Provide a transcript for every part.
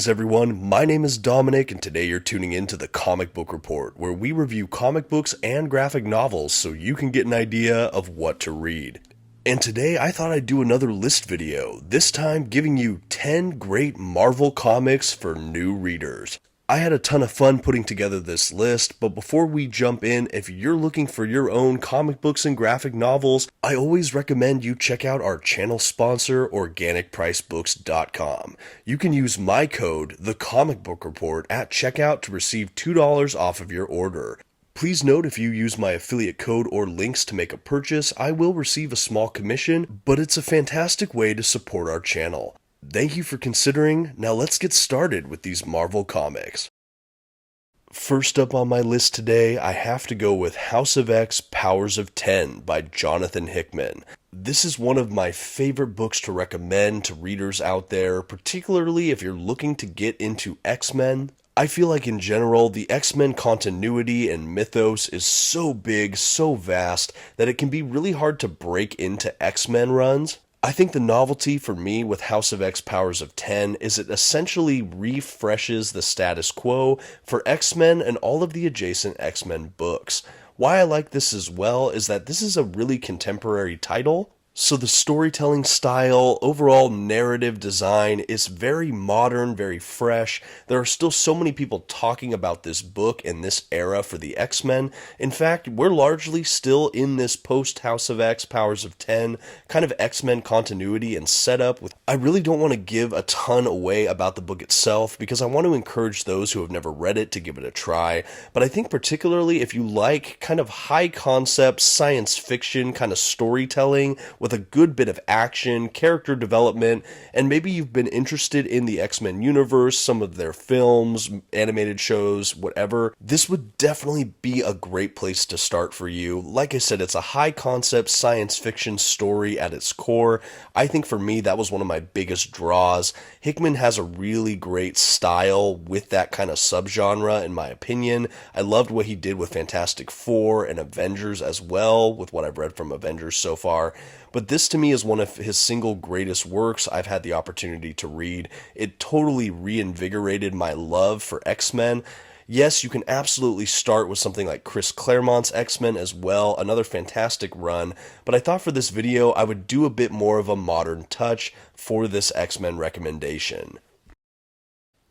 Greetings everyone, my name is Dominic and today you're tuning in to the Comic Book Report, where we review comic books and graphic novels so you can get an idea of what to read. And today I thought I'd do another list video, this time giving you 10 great Marvel comics for new readers. I had a ton of fun putting together this list, but before we jump in, if you're looking for your own comic books and graphic novels, I always recommend you check out our channel sponsor, OrganicPriceBooks.com. You can use my code, TheComicBookReport, at checkout to receive $2 off of your order. Please note if you use my affiliate code or links to make a purchase, I will receive a small commission, but it's a fantastic way to support our channel. Thank you for considering. Now let's get started with these Marvel comics. First up on my list today, I have to go with House of X Powers of 10 by Jonathan Hickman. This is one of my favorite books to recommend to readers out there, particularly if you're looking to get into X-Men. I feel like in general, the X-Men continuity and mythos is so big, so vast, that it can be really hard to break into X-Men runs. I think the novelty for me with House of X Powers of 10 is it essentially refreshes the status quo for X-Men and all of the adjacent X-Men books. Why I like this as well is that this is a really contemporary title, so the storytelling style, overall narrative design is very modern, very fresh. There are still so many people talking about this book and this era for the X-Men. In fact, we're largely still in this post-House of X, Powers of 10, kind of X-Men continuity and setup. I really don't want to give a ton away about the book itself because I want to encourage those who have never read it to give it a try. But I think particularly if you like kind of high-concept science fiction kind of storytelling with a good bit of action, character development, and maybe you've been interested in the X-Men universe, some of their films, animated shows, whatever, this would definitely be a great place to start for you. Like I said, it's a high-concept science fiction story at its core. I think for me, that was one of my biggest draws. Hickman has a really great style with that kind of subgenre, in my opinion. I loved what he did with Fantastic Four and Avengers as well, with what I've read from Avengers so far. But this to me is one of his single greatest works I've had the opportunity to read. It totally reinvigorated my love for X-Men. Yes, you can absolutely start with something like Chris Claremont's X-Men as well, another fantastic run, but I thought for this video I would do a bit more of a modern touch for this X-Men recommendation.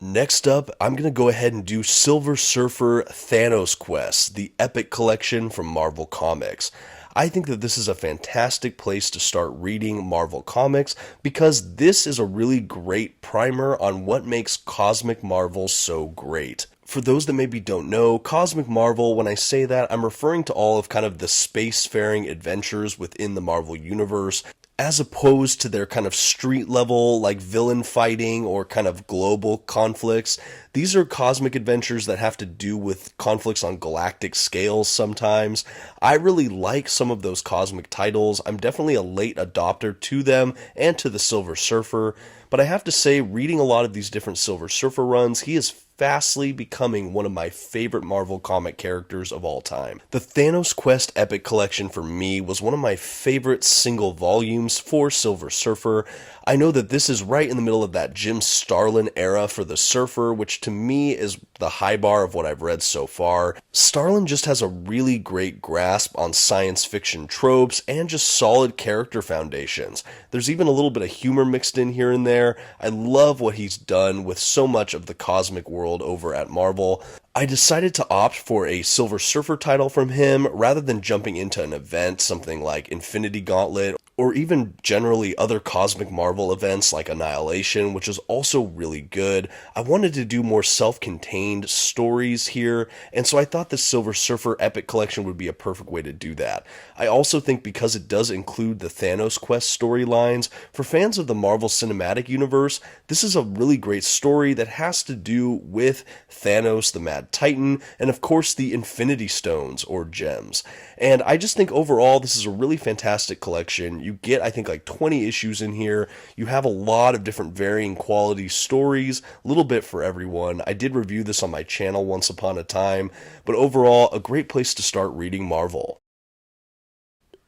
Next up, I'm going to go ahead and do Silver Surfer Thanos Quest, the epic collection from Marvel Comics. I think that this is a fantastic place to start reading Marvel Comics because this is a really great primer on what makes Cosmic Marvel so great. For those that maybe don't know, Cosmic Marvel, when I say that, I'm referring to all of kind of the spacefaring adventures within the Marvel Universe, as opposed to their kind of street level, like villain fighting or kind of global conflicts. These are cosmic adventures that have to do with conflicts on galactic scales sometimes. I really like some of those cosmic titles. I'm definitely a late adopter to them and to the Silver Surfer. But I have to say, reading a lot of these different Silver Surfer runs, he is fastly becoming one of my favorite Marvel comic characters of all time. The Thanos Quest Epic Collection for me was one of my favorite single volumes for Silver Surfer. I know that this is right in the middle of that Jim Starlin era for the Surfer, which to me is the high bar of what I've read so far. Starlin just has a really great grasp on science fiction tropes and just solid character foundations. There's even a little bit of humor mixed in here and there. I love what he's done with so much of the cosmic world over at Marvel. I decided to opt for a Silver Surfer title from him rather than jumping into an event, something like Infinity Gauntlet, or even generally other Cosmic Marvel events like Annihilation, which is also really good. I wanted to do more self-contained stories here, and so I thought the Silver Surfer Epic Collection would be a perfect way to do that. I also think because it does include the Thanos Quest storylines, for fans of the Marvel Cinematic Universe, this is a really great story that has to do with Thanos, the Mad Titan, and of course the Infinity Stones, or gems. And I just think overall this is a really fantastic collection. You get, I think, like 20 issues in here. You have a lot of different varying quality stories, a little bit for everyone. I did review this on my channel once upon a time, but overall, a great place to start reading Marvel.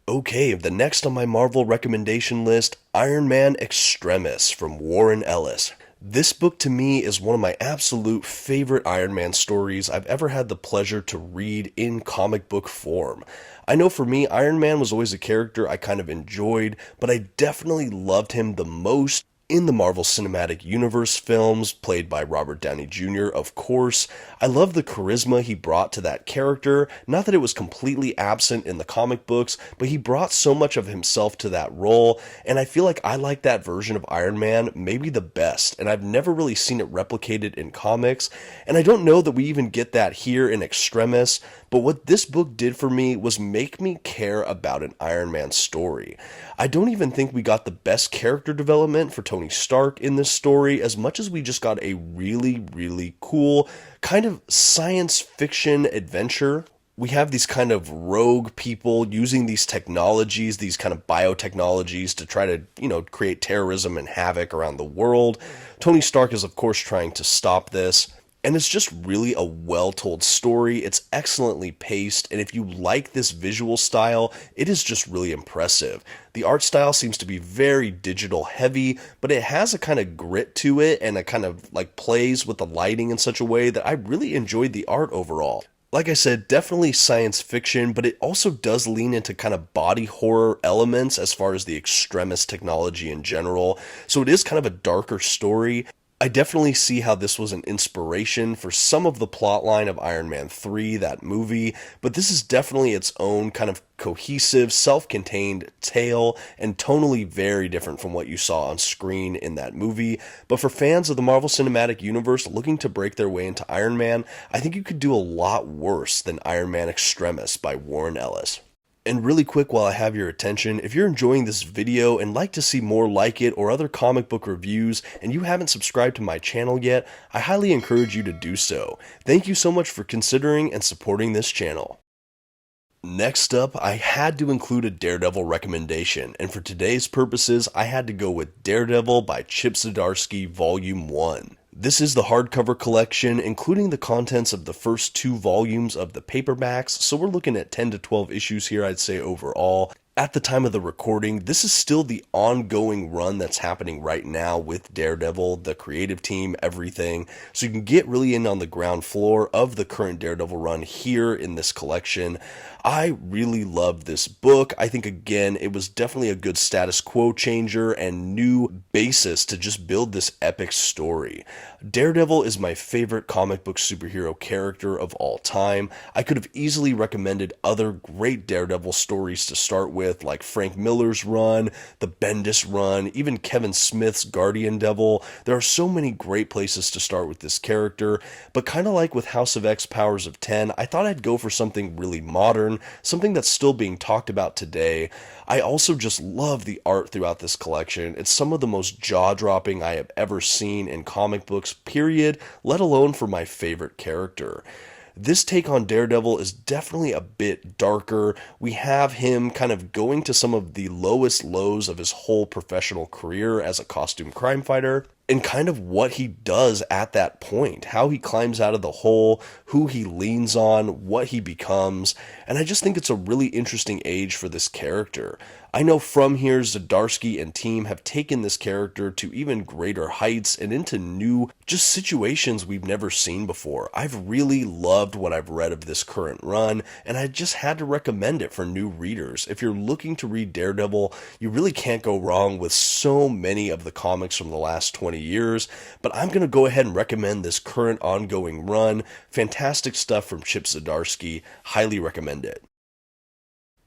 Okay, the next on my Marvel recommendation list, Iron Man Extremis from Warren Ellis. This book to me is one of my absolute favorite Iron Man stories I've ever had the pleasure to read in comic book form. I know for me, Iron Man was always a character I kind of enjoyed, but I definitely loved him the most in the Marvel Cinematic Universe films, played by Robert Downey Jr., of course. I love the charisma he brought to that character, not that it was completely absent in the comic books, but he brought so much of himself to that role, and I feel like I like that version of Iron Man maybe the best, and I've never really seen it replicated in comics, and I don't know that we even get that here in Extremis, but what this book did for me was make me care about an Iron Man story. I don't even think we got the best character development for Tony Stark in this story as much as we just got a really, really cool kind of science fiction adventure. We have these kind of rogue people using these technologies, these kind of biotechnologies to try to, create terrorism and havoc around the world. Tony Stark is, of course, trying to stop this. And it's just really a well-told story. It's excellently paced, and if you like this visual style, it is just really impressive. The art style seems to be very digital heavy, but it has a kind of grit to it and a kind of plays with the lighting in such a way that I really enjoyed the art overall. Like I said, definitely science fiction, but it also does lean into kind of body horror elements as far as the Extremis technology in general. So it is kind of a darker story. I definitely see how this was an inspiration for some of the plotline of Iron Man 3, that movie, but this is definitely its own kind of cohesive, self-contained tale, and tonally very different from what you saw on screen in that movie. But for fans of the Marvel Cinematic Universe looking to break their way into Iron Man, I think you could do a lot worse than Iron Man Extremis by Warren Ellis. And really quick while I have your attention, if you're enjoying this video and like to see more like it or other comic book reviews and you haven't subscribed to my channel yet, I highly encourage you to do so. Thank you so much for considering and supporting this channel. Next up, I had to include a Daredevil recommendation, and for today's purposes, I had to go with Daredevil by Chip Zdarsky Volume 1. This is the hardcover collection, including the contents of the first 2 volumes of the paperbacks, so we're looking at 10 to 12 issues here, I'd say, overall. At the time of the recording, this is still the ongoing run that's happening right now with Daredevil, the creative team, everything. So you can get really in on the ground floor of the current Daredevil run here in this collection. I really loved this book. I think, again, it was definitely a good status quo changer and new basis to just build this epic story. Daredevil is my favorite comic book superhero character of all time. I could have easily recommended other great Daredevil stories to start with, like Frank Millar's run, the Bendis run, even Kevin Smith's Guardian Devil. There are so many great places to start with this character, but kind of like with House of X Powers of 10, I thought I'd go for something really modern, something that's still being talked about today. I also just love the art throughout this collection. It's some of the most jaw-dropping I have ever seen in comic books, period, let alone for my favorite character. This take on Daredevil is definitely a bit darker. We have him kind of going to some of the lowest lows of his whole professional career as a costume crime fighter, and kind of what he does at that point, how he climbs out of the hole, who he leans on, what he becomes, and I just think it's a really interesting age for this character. I know from here, Zdarsky and team have taken this character to even greater heights and into new, just situations we've never seen before. I've really loved what I've read of this current run, and I just had to recommend it for new readers. If you're looking to read Daredevil, you really can't go wrong with so many of the comics from the last 20 years, but I'm going to go ahead and recommend this current ongoing run. Fantastic stuff from Chip Zdarsky. Highly recommend it.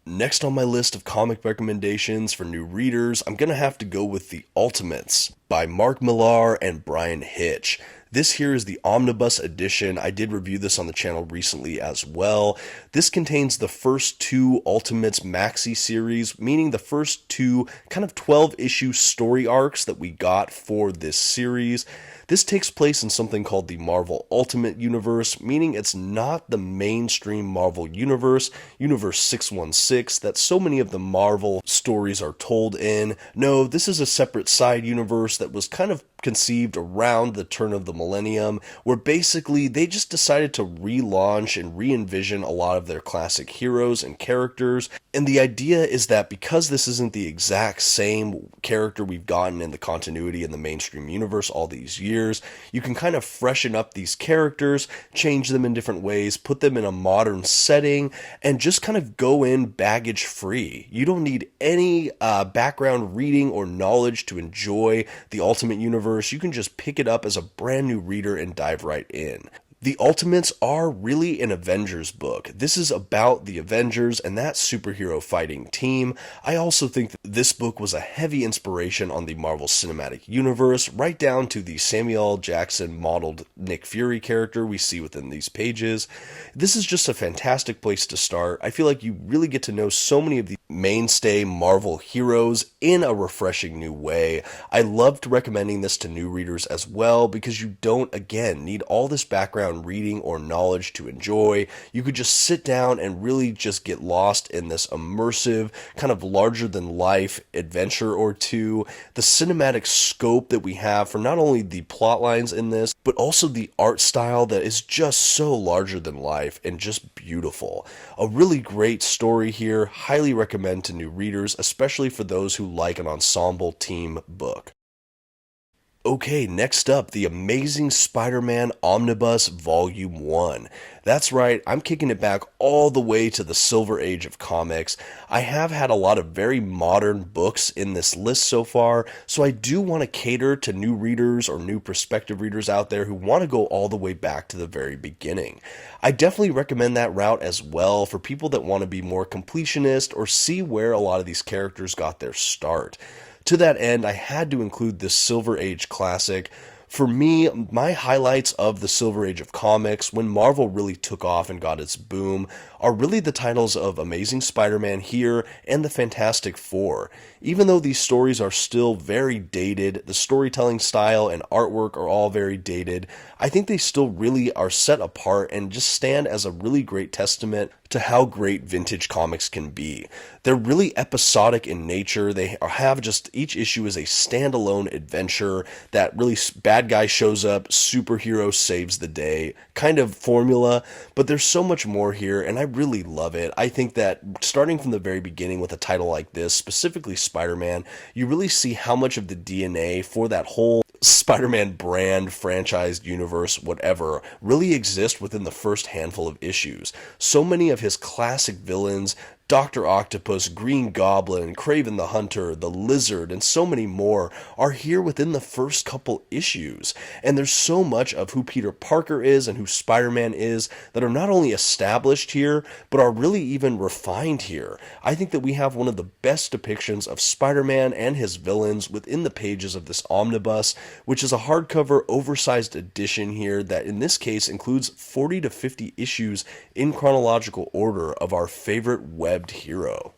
Next on my list of comic recommendations for new readers, I'm going to have to go with The Ultimates by Mark Millar and Bryan Hitch. This here is the Omnibus edition. I did review this on the channel recently as well. This contains the first 2 Ultimates maxi series, meaning the first 2 kind of 12-issue story arcs that we got for this series. This takes place in something called the Marvel Ultimate Universe, meaning it's not the mainstream Marvel Universe, Universe 616, that so many of the Marvel stories are told in. No, this is a separate side universe that was kind of conceived around the turn of the millennium, where basically they just decided to relaunch and re-envision a lot of their classic heroes and characters. And the idea is that because this isn't the exact same character we've gotten in the continuity in the mainstream universe all these years, years, you can kind of freshen up these characters, change them in different ways, put them in a modern setting, and just kind of go in baggage free. You don't need any background reading or knowledge to enjoy the Ultimate Universe. You can just pick it up as a brand new reader and dive right in. The Ultimates are really an Avengers book. This is about the Avengers and that superhero fighting team. I also think that this book was a heavy inspiration on the Marvel Cinematic Universe, right down to the Samuel L. Jackson modeled Nick Fury character we see within these pages. This is just a fantastic place to start. I feel like you really get to know so many of the mainstay Marvel heroes in a refreshing new way. I loved recommending this to new readers as well because you don't, again, need all this background reading or knowledge to enjoy. You could just sit down and really just get lost in this immersive, kind of larger than life adventure or two. The cinematic scope that we have for not only the plot lines in this, but also the art style that is just so larger than life and just beautiful. A really great story here. Highly recommend to new readers, especially for those who like an ensemble team book. Okay, next up, The Amazing Spider-Man Omnibus Volume 1. That's right, I'm kicking it back all the way to the Silver Age of comics. I have had a lot of very modern books in this list so far, so I do want to cater to new readers or new prospective readers out there who want to go all the way back to the very beginning. I definitely recommend that route as well for people that want to be more completionist or see where a lot of these characters got their start. To that end, I had to include this Silver Age classic. For me, my highlights of the Silver Age of comics, when Marvel really took off and got its boom, are really the titles of Amazing Spider-Man here and the Fantastic Four. Even though these stories are still very dated, the storytelling style and artwork are all very dated, I think they still really are set apart and just stand as a really great testament to how great vintage comics can be. They're really episodic in nature. They have just, each issue is a standalone adventure that really bad guy shows up, superhero saves the day kind of formula, but there's so much more here and I really love it. I think that starting from the very beginning with a title like this, specifically Spider-Man, you really see how much of the DNA for that whole Spider-Man brand, franchise, universe, whatever, really exist within the first handful of issues. So many of his classic villains, Dr. Octopus, Green Goblin, Kraven the Hunter, the Lizard, and so many more are here within the first couple issues. And there's so much of who Peter Parker is and who Spider-Man is that are not only established here, but are really even refined here. I think that we have one of the best depictions of Spider-Man and his villains within the pages of this omnibus, which is a hardcover oversized edition here that in this case includes 40 to 50 issues in chronological order of our favorite webbed hero.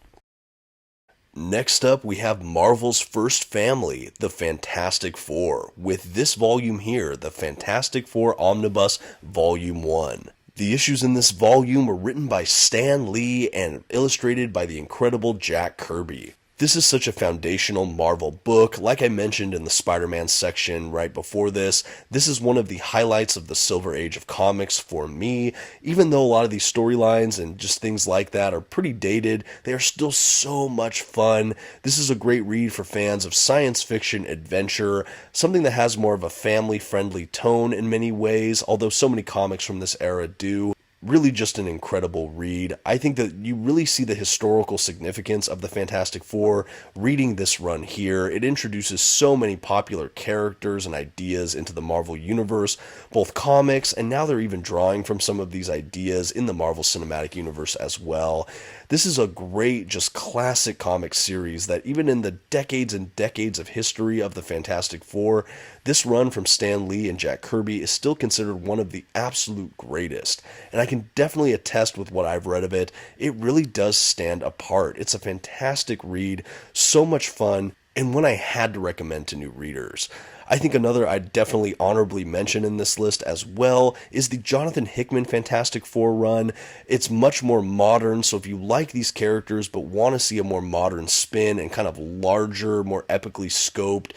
Next up, we have Marvel's first family, the Fantastic Four, with this volume here, the Fantastic Four Omnibus Volume 1. The issues in this volume were written by Stan Lee and illustrated by the incredible Jack Kirby. This is such a foundational Marvel book. Like I mentioned in the Spider-Man section right before this is one of the highlights of the Silver Age of comics for me. Even though a lot of these storylines and just things like that are pretty dated, they are still so much fun. This is a great read for fans of science fiction adventure, something that has more of a family-friendly tone in many ways, although so many comics from this era do. Really just an incredible read. I think that you really see the historical significance of the Fantastic Four reading this run here. It introduces so many popular characters and ideas into the Marvel Universe, both comics, and now they're even drawing from some of these ideas in the Marvel Cinematic Universe as well. This is a great, just classic comic series that even in the decades and decades of history of the Fantastic Four, this run from Stan Lee and Jack Kirby is still considered one of the absolute greatest. And I can definitely attest with what I've read of it. It really does stand apart. It's a fantastic read, so much fun, and one I had to recommend to new readers. I think another I'd definitely honorably mention in this list as well is the Jonathan Hickman Fantastic Four run. It's much more modern, so if you like these characters but want to see a more modern spin and kind of larger, more epically scoped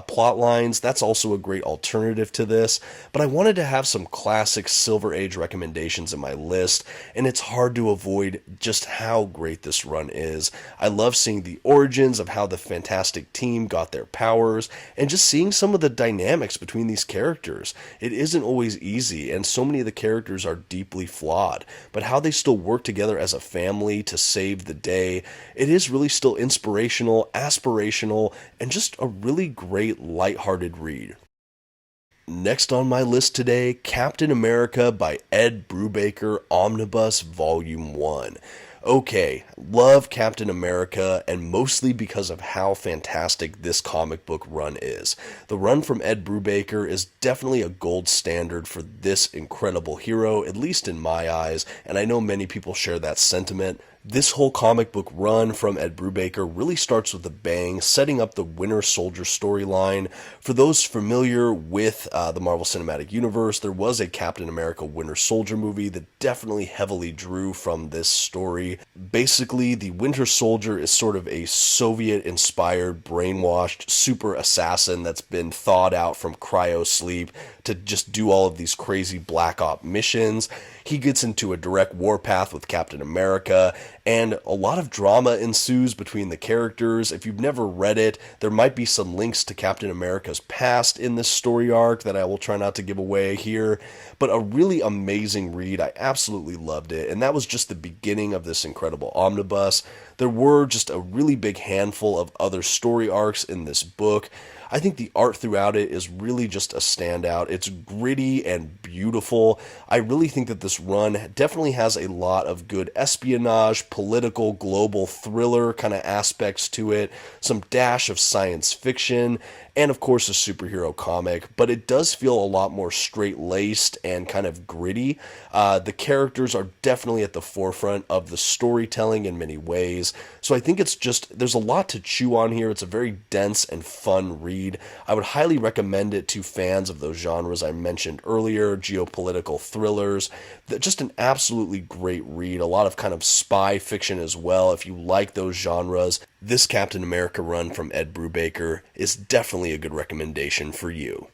plot lines, that's also a great alternative to this. But I wanted to have some classic Silver Age recommendations in my list, and it's hard to avoid just how great this run is. I love seeing the origins of how the Fantastic team got their powers, and just seeing some of the dynamics between these characters. It isn't always easy, and so many of the characters are deeply flawed, but how they still work together as a family to save the day, it is really still inspirational, aspirational, and just a really great lighthearted read. Next on my list today, Captain America by Ed Brubaker, Omnibus Volume 1. Okay, love Captain America, and mostly because of how fantastic this comic book run is. The run from Ed Brubaker is definitely a gold standard for this incredible hero, at least in my eyes, and I know many people share that sentiment. This whole comic book run from Ed Brubaker really starts with a bang, setting up the Winter Soldier storyline. For those familiar with the Marvel Cinematic Universe, there was a Captain America Winter Soldier movie that definitely heavily drew from this story. Basically, the Winter Soldier is sort of a Soviet-inspired, brainwashed super assassin that's been thawed out from cryo sleep to just do all of these crazy Black Op missions. He gets into a direct warpath with Captain America, and a lot of drama ensues between the characters. If you've never read it, there might be some links to Captain America's past in this story arc that I will try not to give away here, but a really amazing read. I absolutely loved it, and that was just the beginning of this incredible omnibus. There were just a really big handful of other story arcs in this book. I think the art throughout it is really just a standout. It's gritty and beautiful. I really think that this run definitely has a lot of good espionage, political, global thriller kind of aspects to it, some dash of science fiction, and of course a superhero comic, but it does feel a lot more straight-laced and kind of gritty. The characters are definitely at the forefront of the storytelling in many ways, so I think there's a lot to chew on here. It's a very dense and fun read. I would highly recommend it to fans of those genres I mentioned earlier, geopolitical thrillers. Just an absolutely great read, a lot of kind of spy fiction as well. If you like those genres, this Captain America run from Ed Brubaker is definitely a good recommendation for you.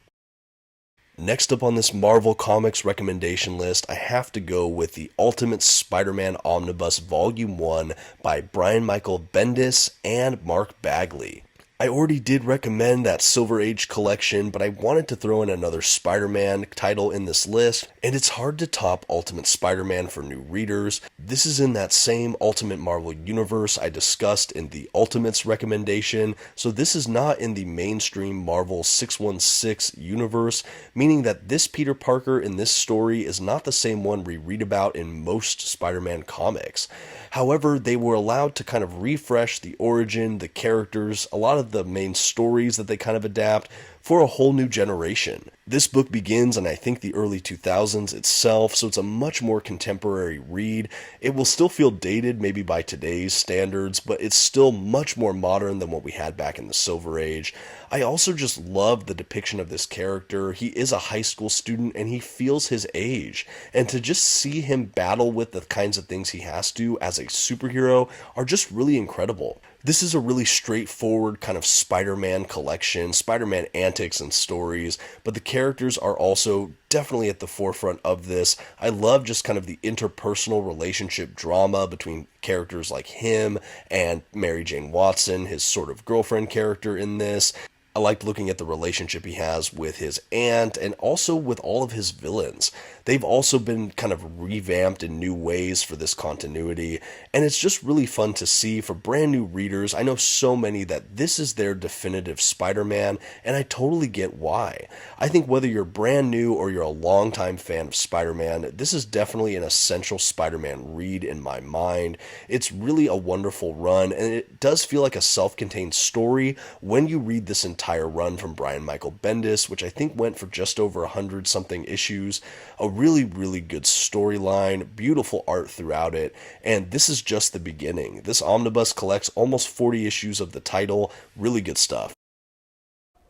Next up on this Marvel Comics recommendation list, I have to go with the Ultimate Spider-Man Omnibus Volume 1 by Bryan Michael Bendis and Mark Bagley. I already did recommend that Silver Age collection, but I wanted to throw in another Spider-Man title in this list, and it's hard to top Ultimate Spider-Man for new readers. This is in that same Ultimate Marvel universe I discussed in the Ultimates recommendation, so this is not in the mainstream Marvel 616 universe, meaning that this Peter Parker in this story is not the same one we read about in most Spider-Man comics. However, they were allowed to kind of refresh the origin, the characters, a lot of the main stories that they kind of adapt for a whole new generation. This book begins in I think the early 2000s itself, so it's a much more contemporary read. It will still feel dated maybe by today's standards, but it's still much more modern than what we had back in the Silver Age. I also just love the depiction of this character. He is a high school student and he feels his age, and to just see him battle with the kinds of things he has to as a superhero are just really incredible. This is a really straightforward kind of Spider-Man collection, Spider-Man antics and stories, but the characters are also definitely at the forefront of this. I love just kind of the interpersonal relationship drama between characters like him and Mary Jane Watson, his sort of girlfriend character in this. I liked looking at the relationship he has with his aunt and also with all of his villains. They've also been kind of revamped in new ways for this continuity, and it's just really fun to see for brand new readers. I know so many that this is their definitive Spider-Man, and I totally get why. I think whether you're brand new or you're a longtime fan of Spider-Man, this is definitely an essential Spider-Man read in my mind. It's really a wonderful run, and it does feel like a self-contained story when you read this entire run from Bryan Michael Bendis, which I think went for just over 100-something issues. A really, really good storyline, beautiful art throughout it, and this is just the beginning. This omnibus collects almost 40 issues of the title, really good stuff.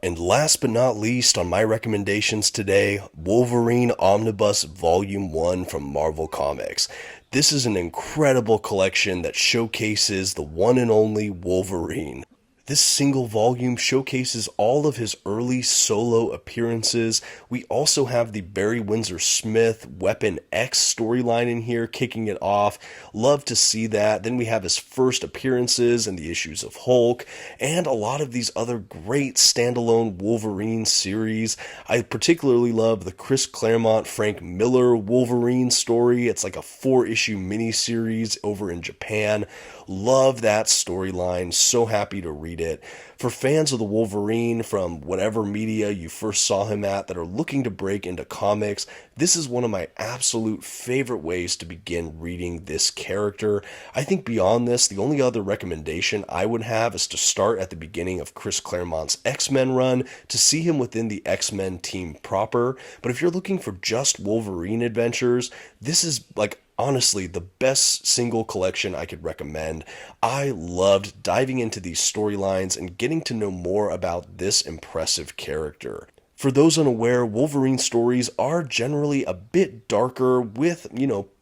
And last but not least on my recommendations today, Wolverine Omnibus Volume 1 from Marvel Comics. This is an incredible collection that showcases the one and only Wolverine. This single volume showcases all of his early solo appearances. We also have the Barry Windsor Smith Weapon X storyline in here, kicking it off. Love to see that. Then we have his first appearances in the issues of Hulk, and a lot of these other great standalone Wolverine series. I particularly love the Chris Claremont, Frank Millar Wolverine story. It's like a 4-issue miniseries over in Japan. Love that storyline. So happy to read it. For fans of the Wolverine from whatever media you first saw him at that are looking to break into comics, this is one of my absolute favorite ways to begin reading this character. I think beyond this, the only other recommendation I would have is to start at the beginning of Chris Claremont's X-Men run to see him within the X-Men team proper. But if you're looking for just Wolverine adventures, this is like honestly the best single collection I could recommend. I loved diving into these storylines and getting to know more about this impressive character. For those unaware, Wolverine stories are generally a bit darker with,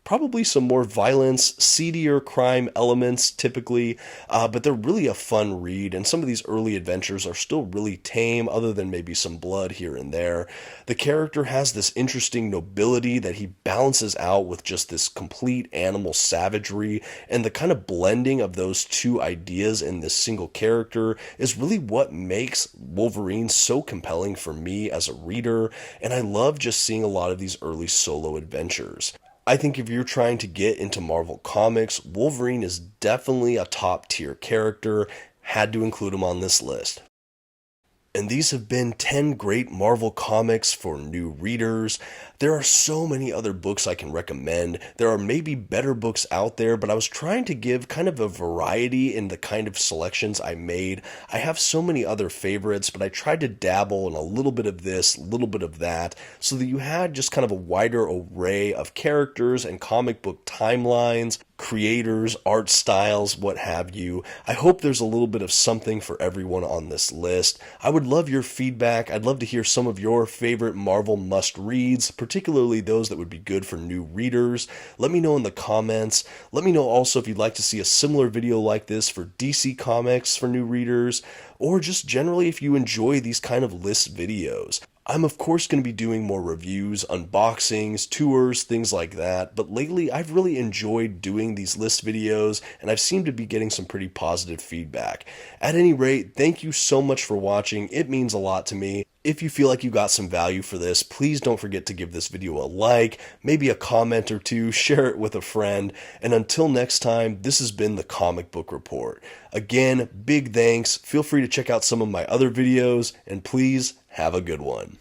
probably some more violence, seedier crime elements typically, but they're really a fun read, and some of these early adventures are still really tame, other than maybe some blood here and there. The character has this interesting nobility that he balances out with just this complete animal savagery, and the kind of blending of those two ideas in this single character is really what makes Wolverine so compelling for me as a reader, and I love just seeing a lot of these early solo adventures. I think if you're trying to get into Marvel Comics, Wolverine is definitely a top tier character. Had to include him on this list. And these have been 10 great Marvel comics for new readers. There are so many other books I can recommend. There are maybe better books out there, but I was trying to give kind of a variety in the kind of selections I made. I have so many other favorites, but I tried to dabble in a little bit of this, a little bit of that, so that you had just kind of a wider array of characters and comic book timelines, creators, art styles, what have you. I hope there's a little bit of something for everyone on this list. I would love your feedback. I'd love to hear some of your favorite Marvel must-reads, particularly those that would be good for new readers. Let me know in the comments. Let me know also if you'd like to see a similar video like this for DC Comics for new readers, or just generally if you enjoy these kind of list videos. I'm of course going to be doing more reviews, unboxings, tours, things like that, but lately I've really enjoyed doing these list videos, and I've seemed to be getting some pretty positive feedback. At any rate, thank you so much for watching. It means a lot to me. If you feel like you got some value for this, please don't forget to give this video a like, maybe a comment or two, share it with a friend, and until next time, this has been the Comic Book Report. Again, big thanks. Feel free to check out some of my other videos, and please have a good one.